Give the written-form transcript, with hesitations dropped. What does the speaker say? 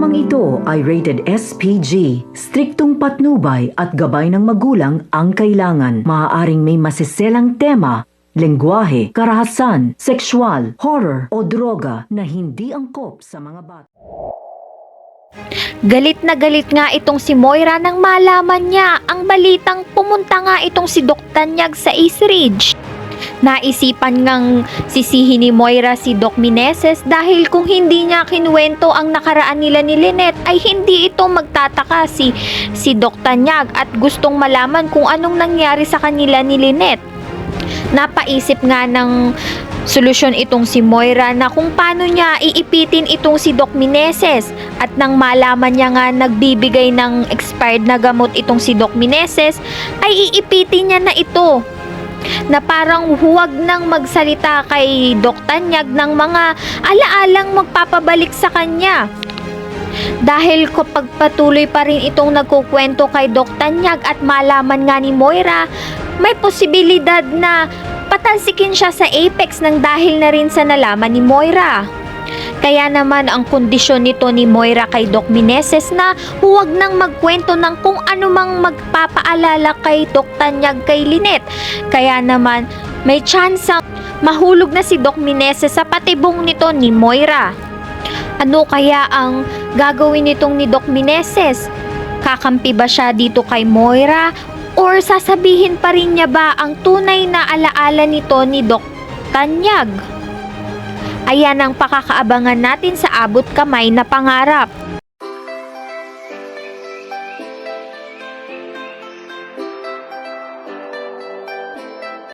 Programang ito ay rated SPG. Striktong patnubay at gabay ng magulang ang kailangan. Maaaring may masiselang tema, lengguwahe, karahasan, sexual, horror o droga na hindi angkop sa mga bata. Galit na galit nga itong si Moira nang malaman niya ang balitang pumunta nga itong si Doc Tanyag sa Ace Ridge. Naisipan ngang sisihin ni Moira si Doc Meneses dahil kung hindi niya kinuwento ang nakaraan nila ni Lynette ay hindi ito magtataka si Doc Tanyag at gustong malaman kung anong nangyari sa kanila ni Lynette. Napaisip nga ng solusyon itong si Moira na kung paano niya iipitin itong si Doc Meneses at nang malaman niya nga nagbibigay ng expired na gamot itong si Doc Meneses ay iipitin niya na ito na parang huwag nang magsalita kay Doc Tanyag ng mga alaalang magpapabalik sa kanya. Dahil kapag patuloy pa rin itong nagkukwento kay Doc Tanyag at malaman nga ni Moira, may posibilidad na patalsikin siya sa Apex nang dahil na rin sa nalaman ni Moira. Kaya naman ang kondisyon nito ni Moira kay Doc Meneses na huwag nang magkwento ng kung anumang magpapaalala kay Doc Tanyag kay Lynette. Kaya naman may tsansang mahulog na si Doc Meneses sa patibong nito ni Moira. Ano kaya ang gagawin nitong ni Doc Meneses? Kakampi ba siya dito kay Moira? Or sasabihin pa rin niya ba ang tunay na alaala nito ni Doc Tanyag? Ayan ang pakakaabangan natin sa Abot Kamay na Pangarap.